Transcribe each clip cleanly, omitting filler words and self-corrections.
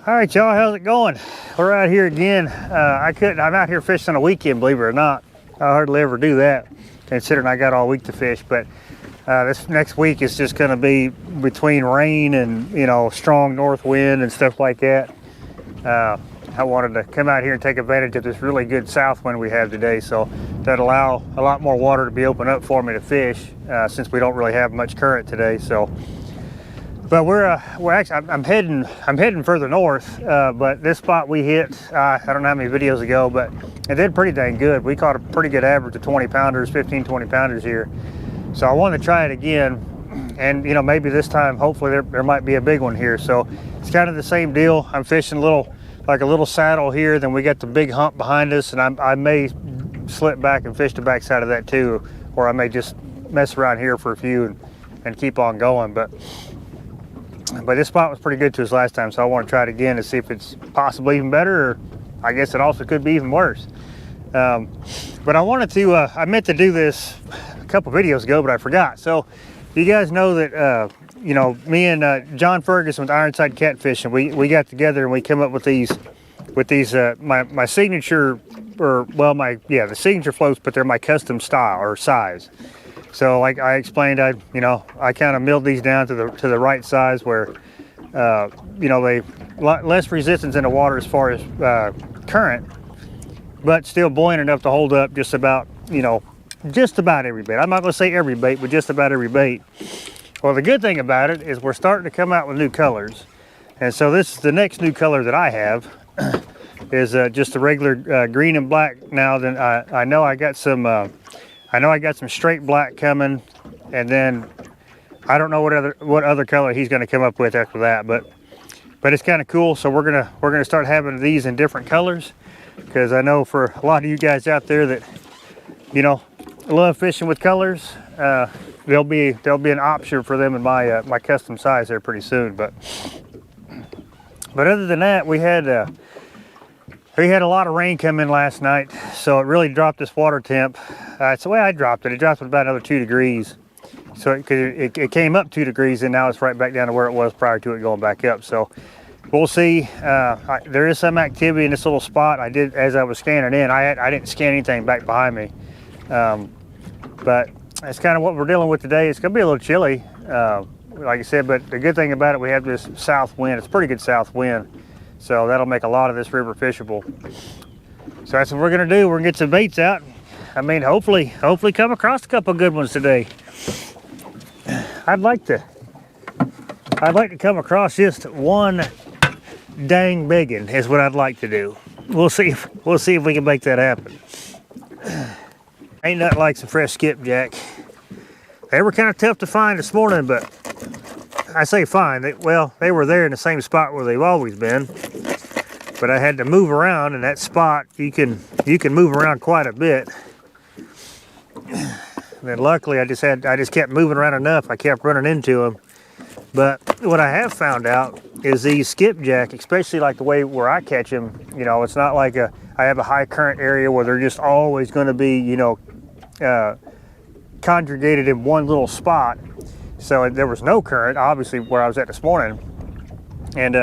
All right, y'all, how's it going? We're out here again. I'm out here fishing on a weekend, believe it or not. I hardly ever do that, considering I got all week to fish. But this next week is just going to be between rain and, you know, strong north wind and stuff like that. I wanted to come out here and take advantage of this really good south wind we have today, so that allow a lot more water to be opened up for me to fish, since we don't really have much current today. So. But we're actually, I'm heading further north, but this spot we hit, I don't know how many videos ago, but it did pretty dang good. We caught a pretty good average of 20 pounders, 15, 20 pounders here. So I wanted to try it again, and you know, maybe this time, hopefully there might be a big one here. So it's kind of the same deal. I'm fishing like a little saddle here, then we got the big hump behind us, and I may slip back and fish the backside of that too, or I may just mess around here for a few and keep on going. But this spot was pretty good to us last time, so I want to try it again to see if it's possibly even better, or I guess it also could be even worse. But I wanted to, I meant to do this a couple videos ago, but I forgot. So you guys know that, you know, me and John Ferguson with Ironside Catfish, and we got together and we came up with these my signature, or well, the signature floats, but they're my custom style or size. So like I explained, I kind of milled these down to the right size where, you know, they less resistance in the water as far as current, but still buoyant enough to hold up just about, just about every bait. I'm not going to say every bait, but just about every bait. Well, the good thing about it is we're starting to come out with new colors. And so this is the next new color that I have is just a regular green and black. Now then I know I got some straight black coming, and then I don't know what other color he's going to come up with after that, but it's kind of cool. So we're gonna start having these in different colors, because I know for a lot of you guys out there that, you know, love fishing with colors, there'll be an option for them in my custom size there pretty soon. But other than that, we had a lot of rain come in last night, so it really dropped this water temp. It's the way I dropped it. It dropped it about another 2 degrees. So it came up 2 degrees, and now it's right back down to where it was prior to it going back up. So we'll see. There is some activity in this little spot. I did, as I was scanning in, I didn't scan anything back behind me. But that's kind of what we're dealing with today. It's going to be a little chilly, like I said, but the good thing about it, we have this south wind. It's a pretty good south wind. So that'll make a lot of this river fishable. So that's what we're gonna do. We're gonna get some baits out. I mean, hopefully come across a couple good ones today. I'd like to come across just one dang biggin is what I'd like to do. We'll see if we can make that happen. Ain't nothing like some fresh skipjack. They were kind of tough to find this morning, but I say find. They were there in the same spot where they've always been. But I had to move around in that spot. You can move around quite a bit. And then luckily I just kept moving around enough. I kept running into them. But what I have found out is these skipjack, especially like the way where I catch them, you know, it's not like I have a high current area where they're just always going to be, you know, congregated in one little spot. So there was no current, obviously, where I was at this morning. And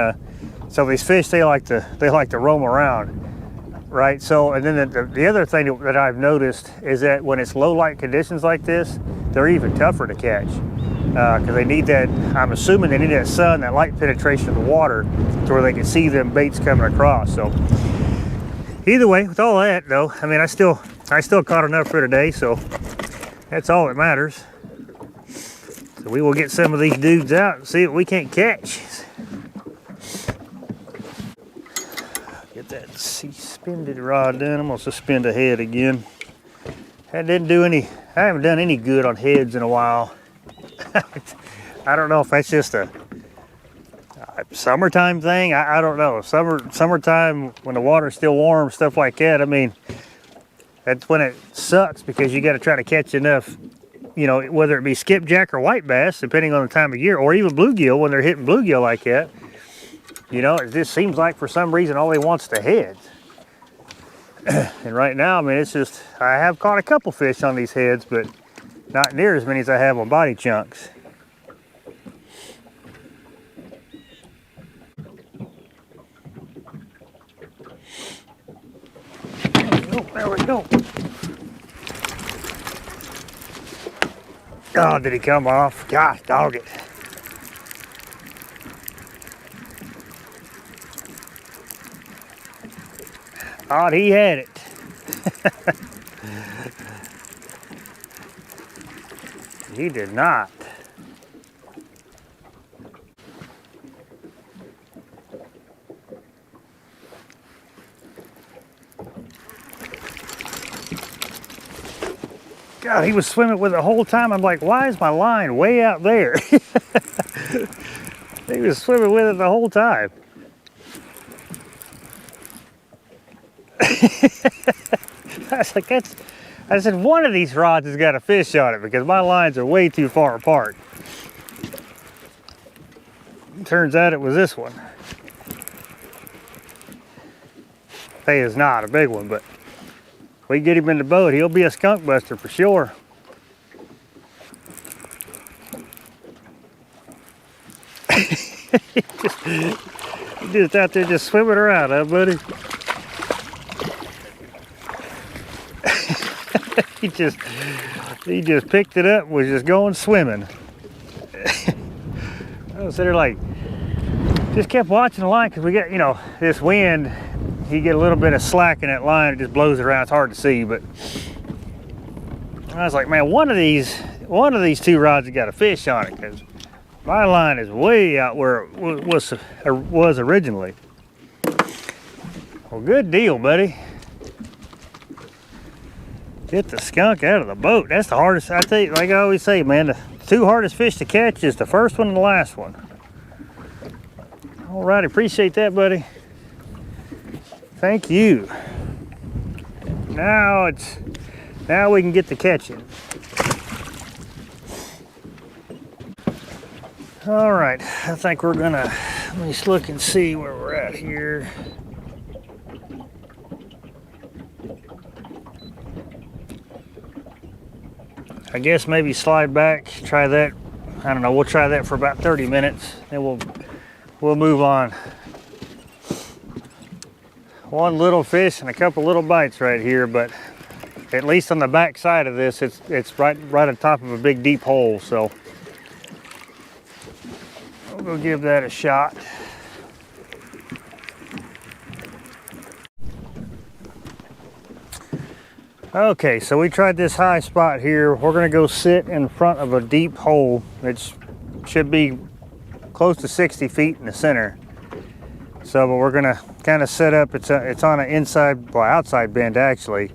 so these fish, they like to roam around, right? So, and then the other thing that I've noticed is that when it's low light conditions like this, they're even tougher to catch, because they need that, I'm assuming they need that sun, that light penetration of the water to where they can see them baits coming across. So either way, with all that though, I mean, I still caught enough for today, so that's all that matters. So we will get some of these dudes out and see what we can't catch. Get that suspended rod done. I'm gonna suspend a head again. I haven't done any good on heads in a while. I don't know if that's just a summertime thing. I don't know. Summertime when the water's still warm, stuff like that. I mean, that's when it sucks, because you got to try to catch enough, you know, whether it be skipjack or white bass, depending on the time of year, or even bluegill when they're hitting bluegill like that. You know, it just seems like for some reason all they want's the head. And right now, I mean, it's just, I have caught a couple fish on these heads, but not near as many as I have on body chunks. There we go. Oh, did he come off? Gosh, dog it. Thought he had it. He did not. God, he was swimming with it the whole time. I'm like, why is my line way out there? He was swimming with it the whole time. I was like, I said, one of these rods has got a fish on it because my lines are way too far apart. Turns out it was this one. He is not a big one, but if we get him in the boat, he'll be a skunk buster for sure. He's just out there just swimming around, huh, buddy? he just picked it up, was just going swimming. I was there like, just kept watching the line because we got, you know, this wind. You get a little bit of slack in that line, it just blows it around. It's hard to see, but I was like, man, one of these two rods has got a fish on it because my line is way out where it was originally. Well, good deal, buddy. Get the skunk out of the boat. That's the hardest. I tell you, like I always say, man, the two hardest fish to catch is the first one and the last one. All right, appreciate that, buddy. Thank you. Now we can get to catching. All right, I think we're gonna, let me just look and see where we're at here. I guess maybe slide back, try that. I don't know, we'll try that for about 30 minutes, then we'll move on. One little fish and a couple little bites right here, but at least on the back side of this, it's right on top of a big deep hole, so we'll go give that a shot. Okay, so we tried this high spot here. We're gonna go sit in front of a deep hole. It should be close to 60 feet in the center. So, but we're gonna kind of set up, it's on an inside, well, outside bend actually,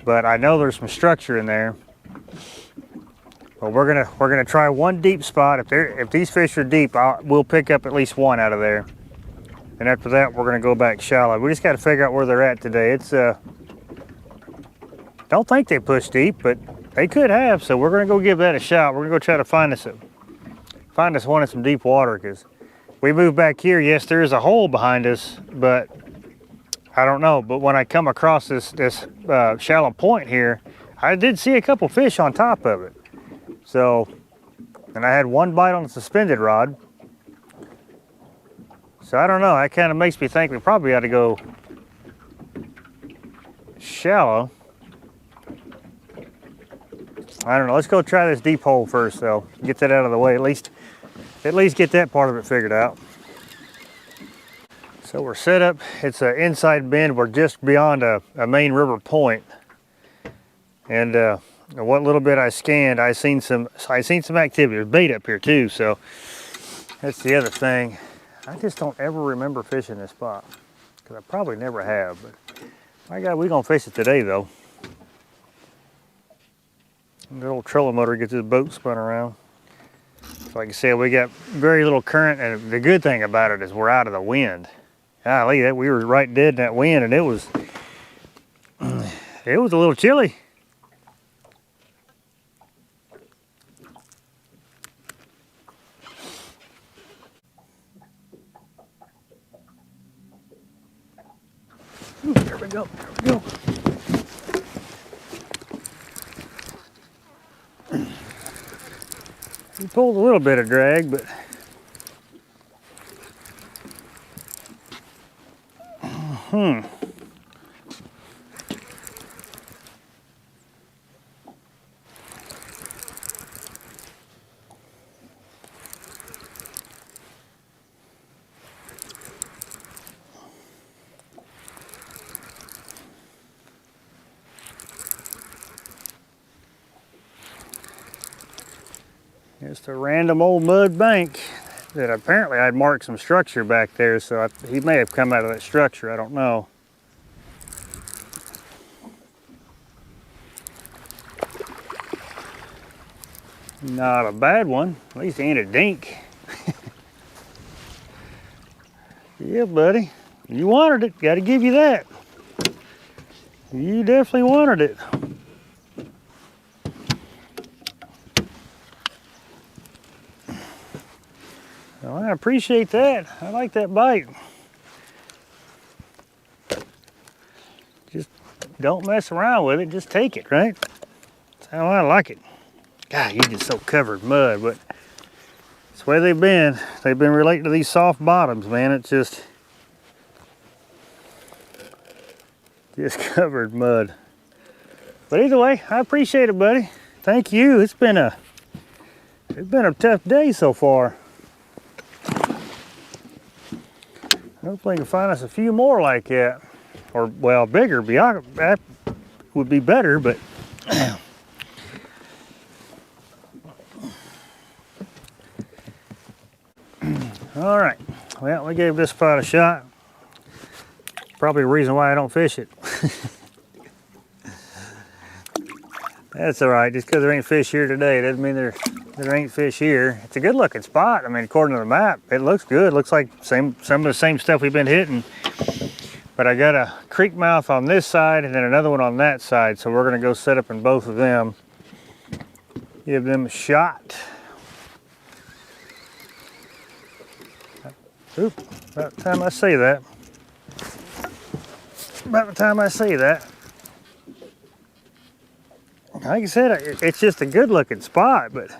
but I know there's some structure in there. But we're gonna try one deep spot. If these fish are deep, we'll pick up at least one out of there. And after that, we're gonna go back shallow. We just got to figure out where they're at today. It's don't think they push deep, but they could have. So we're gonna go give that a shot. We're gonna go try to find us one in some deep water, because we moved back here. Yes, there is a hole behind us, but I don't know. But when I come across this shallow point here, I did see a couple fish on top of it. So, and I had one bite on the suspended rod. So I don't know. That kind of makes me think we probably ought to go shallow. I don't know. Let's go try this deep hole first, though. Get that out of the way. At least get that part of it figured out. So we're set up. It's an inside bend. We're just beyond a main river point. And what little bit I scanned, I seen some activity. There's bait up here too. So that's the other thing. I just don't ever remember fishing this spot, because I probably never have. But my God, we're gonna fish it today, though. The old trolling motor gets his boat spun around. So like I said, we got very little current, and the good thing about it is we're out of the wind. Golly, we were right dead in that wind, and it was a little chilly. Ooh, there we go. He pulled a little bit of drag, but Just a random old mud bank that apparently I'd marked some structure back there, so he may have come out of that structure, I don't know. Not a bad one, at least he ain't a dink. Yeah, buddy, you wanted it, gotta give you that. You definitely wanted it. Well, I appreciate that. I like that bite. Just don't mess around with it, just take it, right? That's how I like it. God, you're just so covered in mud, but that's the way they've been. They've been related to these soft bottoms, man. It's just covered in mud. But either way, I appreciate it, buddy. Thank you. It's been a tough day so far. Hopefully we can find us a few more like that. Or, well, bigger, that would be better, but all right, well, we gave this spot a shot. Probably the reason why I don't fish it. That's all right, just because there ain't fish here today doesn't mean there ain't fish here. It's a good looking spot. I mean, according to the map, it looks good. It looks like some of the same stuff we've been hitting. But I got a creek mouth on this side and then another one on that side. So we're gonna go set up in both of them. Give them a shot. Oop, about the time I say that. About the time I say that. Like I said, it's just a good looking spot, but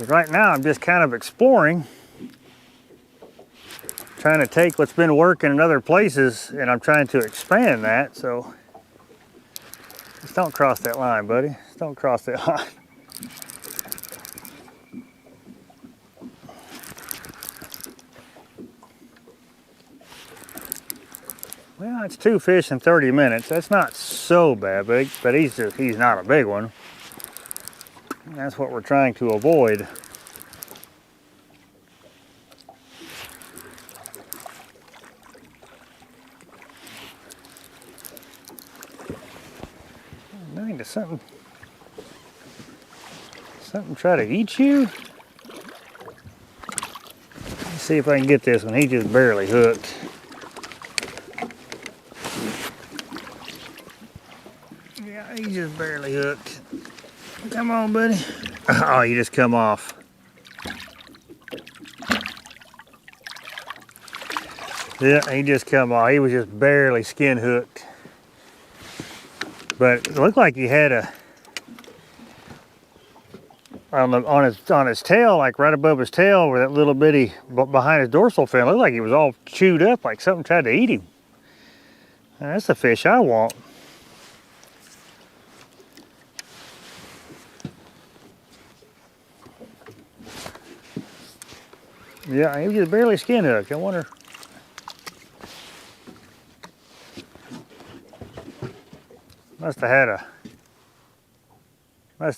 right now I'm just kind of exploring, trying to take what's been working in other places and I'm trying to expand that. So just don't cross that line, buddy. Just don't cross that line. Well, it's 2 fish in 30 minutes. That's not so bad, but he's not a big one. That's what we're trying to avoid. Dang, does something try to eat you? Let's see if I can get this one. He just barely hooked. Yeah, he just barely hooked. Come on, buddy. Oh, you just come off. Yeah, he just come off. He was just barely skin hooked. But it looked like he had a on his tail, like right above his tail, where that little bitty behind his dorsal fin, looked like he was all chewed up, like something tried to eat him. That's the fish I want. Yeah, he was just barely skin hooked. I wonder. Must have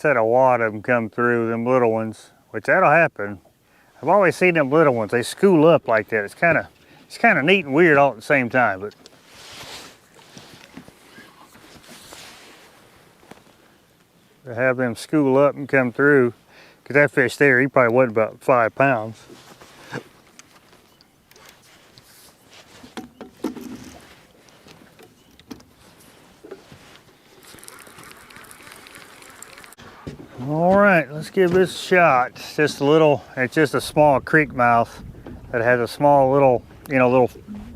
had a wad of them come through, them little ones, which that'll happen. I've always seen them little ones. They school up like that. It's kind of neat and weird all at the same time, but to have them school up and come through, because that fish there, he probably wasn't about 5 pounds. All right, let's give this a shot. It's just a small creek mouth that has a small little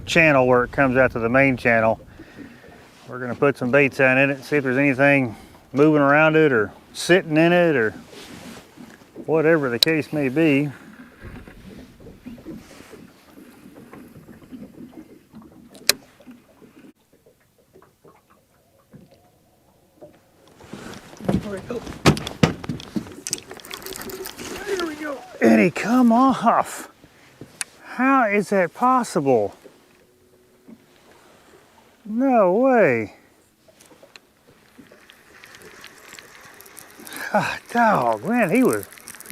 channel where it comes out to the main channel. We're gonna put some baits down in it, see if there's anything moving around it or sitting in it or whatever the case may be. There we go. There we go. And he come off. How is that possible? No way. Ah, dog, man, he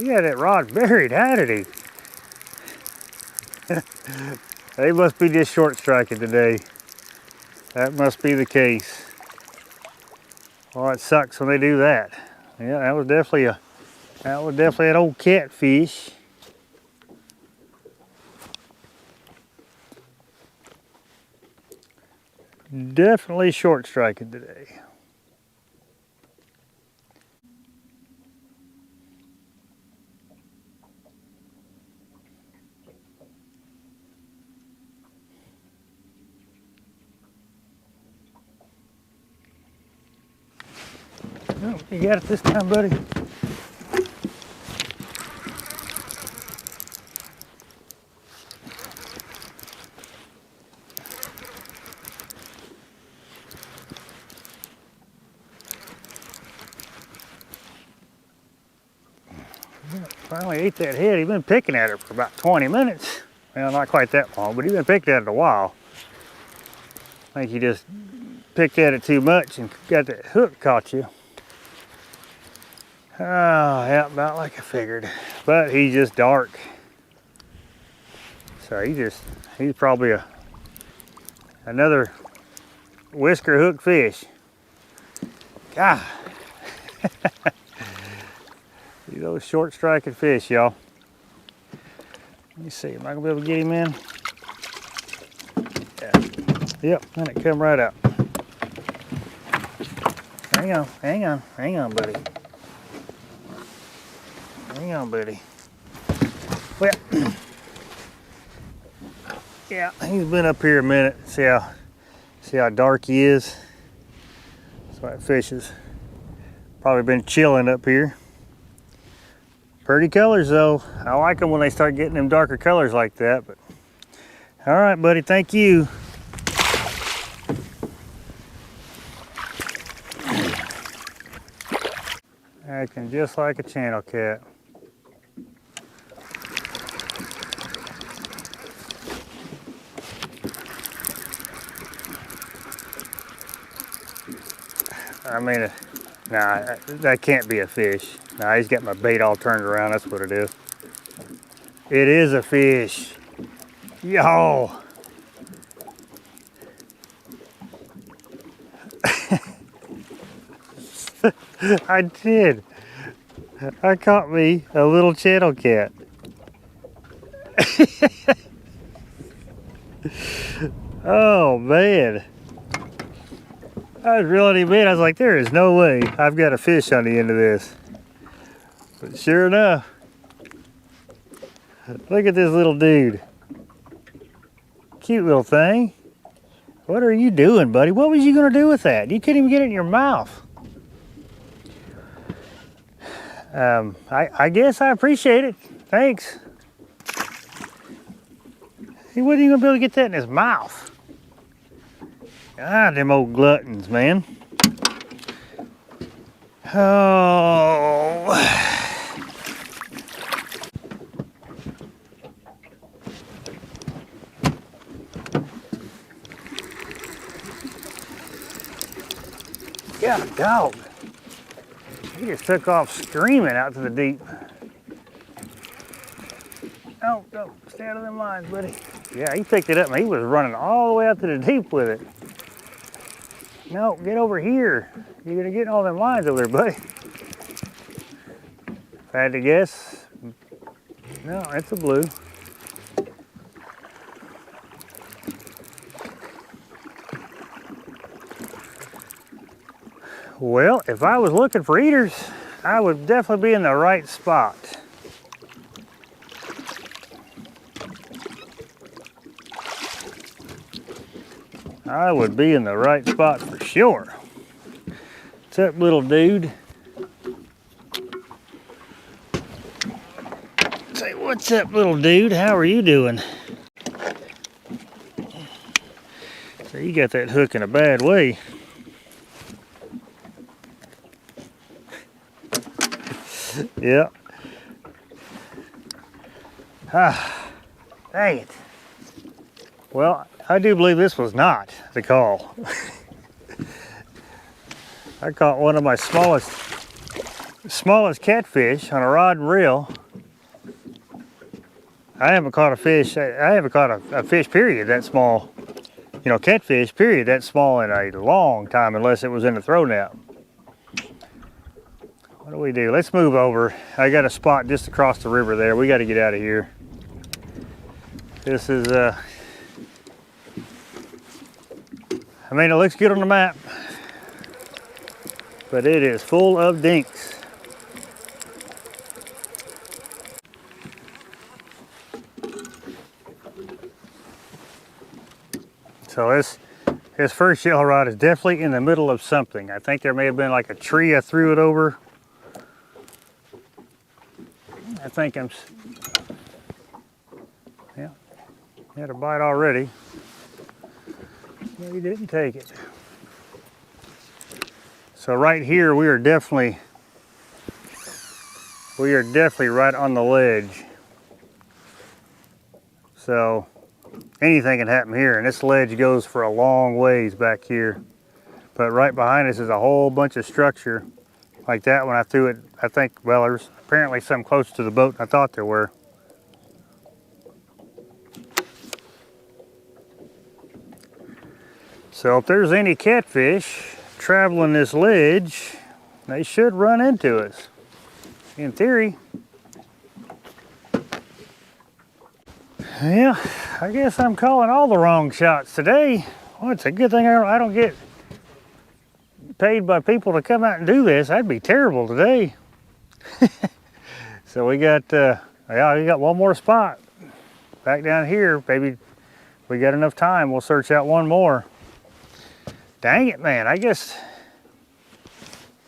had that rod buried, how did he? They must be just short striking today. That must be the case. Well, it sucks when they do that. Yeah, that was definitely an old catfish. Definitely short striking today. Oh, you got it this time, buddy. Finally ate that head. He's been picking at it for about 20 minutes. Well, not quite that long, but he's been picking at it a while. I think he just picked at it too much and got that hook caught you. Oh, yeah, about like I figured. But he's just dark. So he's probably another whisker hook fish. God. Those short striking fish, y'all. Let me see, am I gonna be able to get him in? Yeah. Yep, and it come right out. Hang on, buddy. Hang on, buddy. Well, yeah, he's been up here a minute. See how dark he is. That's why that fish has probably been chilling up here. Pretty colors though. I like them when they start getting them darker colors like that. But all right, buddy, thank you. Acting just like a channel cat. I mean, nah, that can't be a fish. Nah, he's got my bait all turned around. That's what it is. It is a fish. Yo. I did. I caught me a little channel cat. Oh man. I was reeling him in. I was like, there is no way I've got a fish on the end of this. But sure enough, look at this little dude. Cute little thing. What are you doing, buddy? What was you gonna do with that? You couldn't even get it in your mouth. I guess I appreciate it. Thanks. He wasn't even gonna be able to get that in his mouth. Ah, them old gluttons, man. Oh. God, dog. He just took off screaming out to the deep. Oh, no, stay out of them lines, buddy. Yeah, he picked it up and he was running all the way out to the deep with it. No, get over here. You're gonna get in all them lines over there, buddy. If I had to guess, no, it's a blue. Well, if I was looking for eaters, I would definitely be in the right spot. I would be in the right spot for sure. What's up, little dude? Say, what's up, little dude? How are you doing? So you got that hook in a bad way. Yeah. Ah, dang it. Well, I do believe this was not the call. I caught one of my smallest catfish on a rod and reel. I haven't caught a fish, I haven't caught a fish period that small, you know, catfish period that small in a long time, unless it was in a throw net. What do we do? Let's move over. I got a spot just across the river there. We got to get out of here. This is, I mean, it looks good on the map, but it is full of dinks. So this first shell rod is definitely in the middle of something. I think there may have been like a tree I threw it over. I think yeah, he had a bite already. No, he didn't take it. So right here we are definitely right on the ledge. So anything can happen here, and this ledge goes for a long ways back here. But right behind us is a whole bunch of structure like that. When I threw it, I think, well, there's apparently some close to the boat. I thought there were. So if there's any catfish traveling this ledge, they should run into us, in theory. Yeah, I guess I'm calling all the wrong shots today. Well, it's a good thing I don't get paid by people to come out and do this. That'd be terrible today. So we got, yeah, we got one more spot. Back down here, maybe we got enough time. We'll search out one more. Dang it, man, I guess,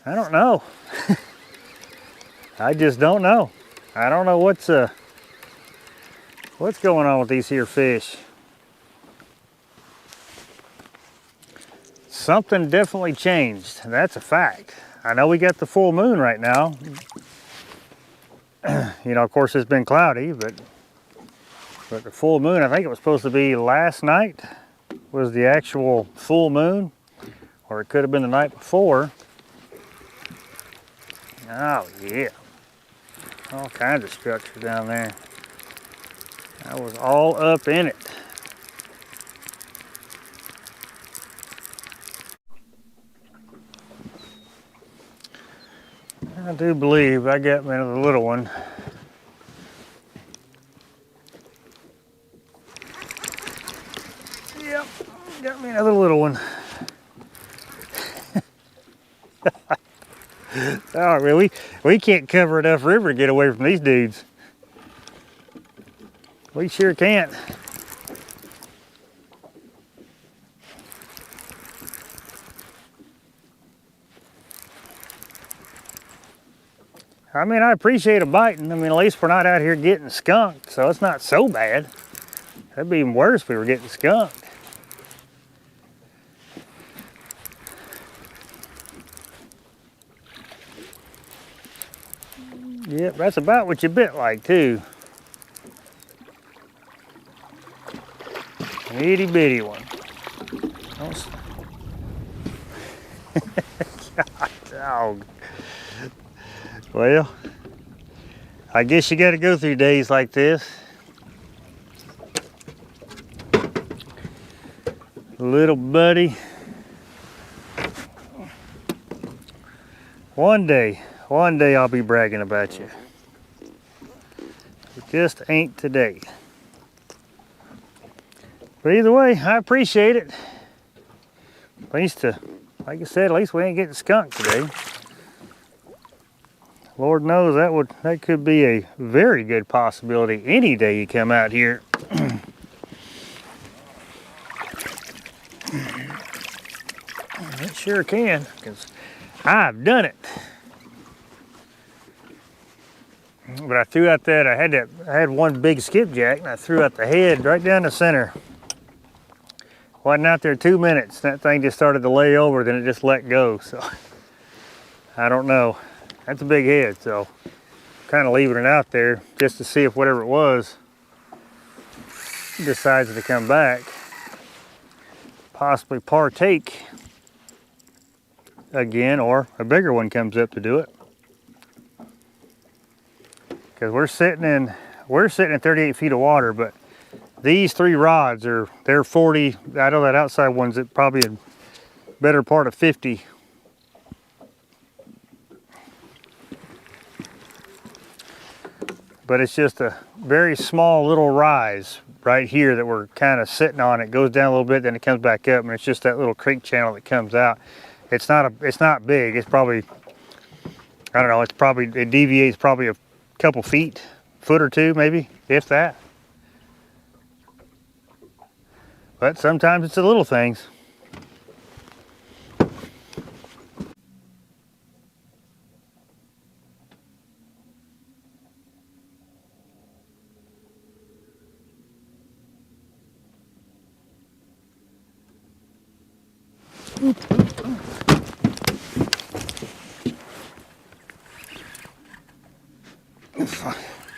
I don't know. I just don't know. I don't know what's going on with these here fish. Something definitely changed, that's a fact. I know we got the full moon right now. You know, of course it's been cloudy, but the full moon, I think it was supposed to be last night, was the actual full moon, or it could have been the night before. Oh yeah, all kinds of structure down there. I was all up in it. I do believe I got me another little one. Yep, got me another little one. Oh, really? We can't cover enough river to get away from these dudes. We sure can't. I mean, I appreciate a biting. I mean, at least we're not out here getting skunked, so it's not so bad. That'd be even worse if we were getting skunked. Yep, that's about what you bit like, too. An itty bitty one. God, dog. Well, I guess you got to go through days like this. Little buddy. One day I'll be bragging about you. It just ain't today. But either way, I appreciate it. At least, like I said, at least we ain't getting skunked today. Lord knows that could be a very good possibility any day you come out here. It sure can, because I've done it. But I threw out that, I had one big skipjack, and I threw out the head right down the center. Wasn't out there 2 minutes. That thing just started to lay over, then it just let go. So I don't know. That's a big head, so kind of leaving it out there just to see if whatever it was decides to come back. possibly partake again, or a bigger one comes up to do it. Because we're sitting at 38 feet of water, but these 3 rods they're 40. I know that outside one's at probably a better part of 50. But it's just a very small little rise right here that we're kind of sitting on. It goes down a little bit, then it comes back up, and it's just that little creek channel that comes out. It's not big. It's probably, I don't know, it deviates probably a couple feet, foot or two maybe, if that. But sometimes it's the little things.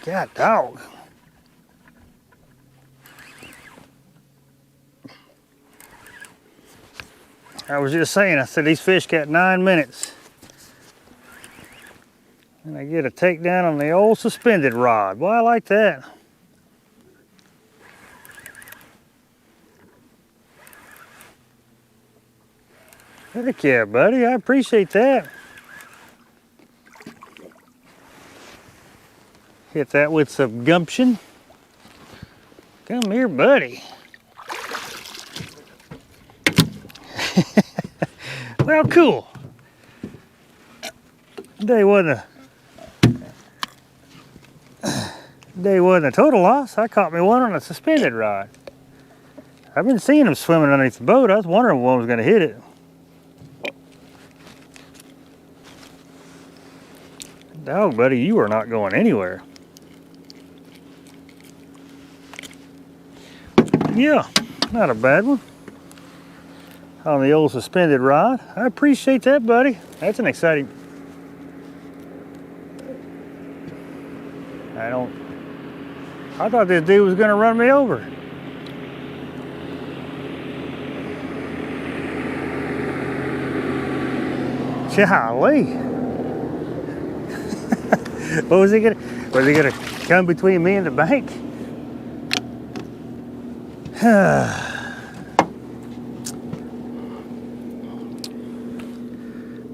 God dog. I was just saying, I said these fish got 9 minutes. And I get a takedown on the old suspended rod. Boy, I like that. Heck yeah, buddy, I appreciate that. Hit that with some gumption. Come here, buddy. Well, cool. Day wasn't a total loss. I caught me one on a suspended rod. I've been seeing them swimming underneath the boat. I was wondering if one was going to hit it. Dog, buddy, you are not going anywhere. Yeah, not a bad one. On the old suspended rod. I appreciate that, buddy. That's an exciting. I thought this dude was gonna run me over. Golly. What was he gonna come between me and the bank?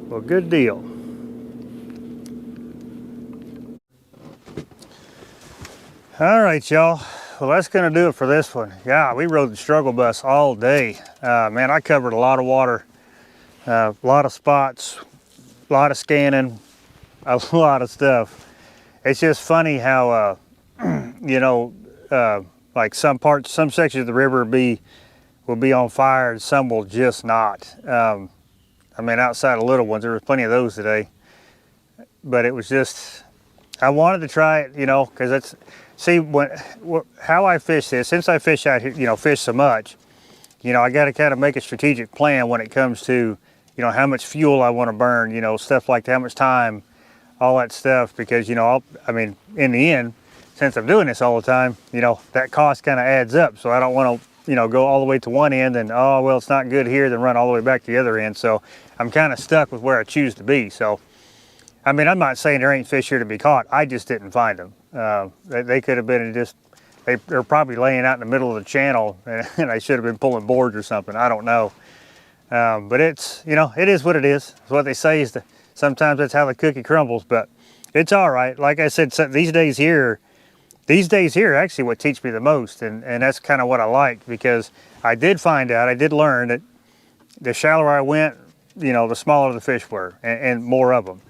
Well, good deal. All right, y'all. Well, that's gonna do it for this one. Yeah, we rode the struggle bus all day. Man, I covered a lot of water, a lot of spots, a lot of scanning, a lot of stuff. It's just funny how, you know, like some sections of the river will be on fire and some will just not. I mean, outside of little ones, there was plenty of those today. But it was just, I wanted to try it, you know, because that's, see, how I fish this, since I fish out here, you know, fish so much, you know, I got to kind of make a strategic plan when it comes to, you know, how much fuel I want to burn, you know, stuff like that, how much time, all that stuff, because, you know, I mean, in the end, since I'm doing this all the time, you know, that cost kind of adds up. So I don't want to, you know, go all the way to one end and, oh, well, it's not good here, then run all the way back to the other end. So I'm kind of stuck with where I choose to be. So, I mean, I'm not saying there ain't fish here to be caught. I just didn't find them. They could have been just, they're probably laying out in the middle of the channel and I should have been pulling boards or something. I don't know. But it's, you know, it is what it is. It's what they say is sometimes that's how the cookie crumbles, but it's all right. Like I said, these days here are actually what teach me the most. And that's kind of what I like, because I did find out, I did learn that the shallower I went, you know, the smaller the fish were and more of them.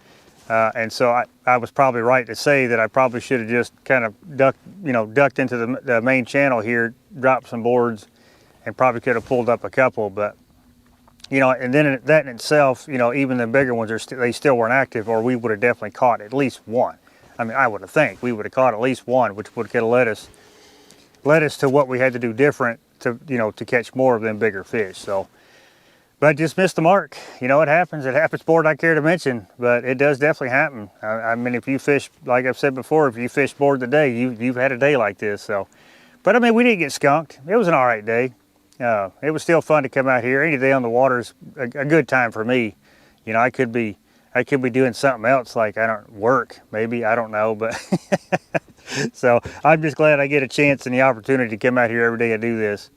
And so I was probably right to say that I probably should have just kind of ducked into the main channel here, dropped some boards, and probably could have pulled up a couple. But, you know, and then that in itself, you know, even the bigger ones, they still weren't active, or we would have definitely caught at least one. I mean, I would have think we would have caught at least one, which would have led us to what we had to do different to, you know, to catch more of them bigger fish. So, but just missed the mark. You know, it happens. It happens more than I care to mention, but it does definitely happen. I mean, if you fish, like I've said before, if you fish board today, you've had a day like this. So, but I mean, we didn't get skunked. It was an all right day. it was still fun to come out here. Any day on the water is a good time for me. You know, I could be doing something else, like I don't work, maybe, I don't know, but so I'm just glad I get a chance and the opportunity to come out here every day and do this,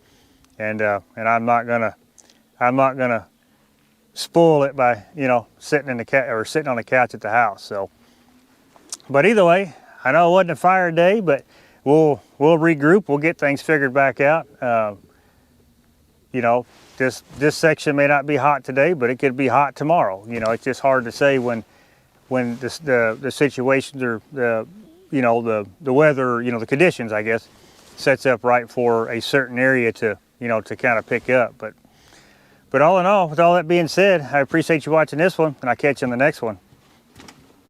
and I'm not gonna spoil it by, you know, sitting on the couch at the house. So, but either way, I know it wasn't a fire day, but we'll regroup. We'll get things figured back out. You know, this section may not be hot today, but it could be hot tomorrow. You know, it's just hard to say when the situations or the weather, you know, the conditions, I guess, sets up right for a certain area to, you know, to kind of pick up. But all in all, with all that being said, I appreciate you watching this one, and I'll catch you in the next one.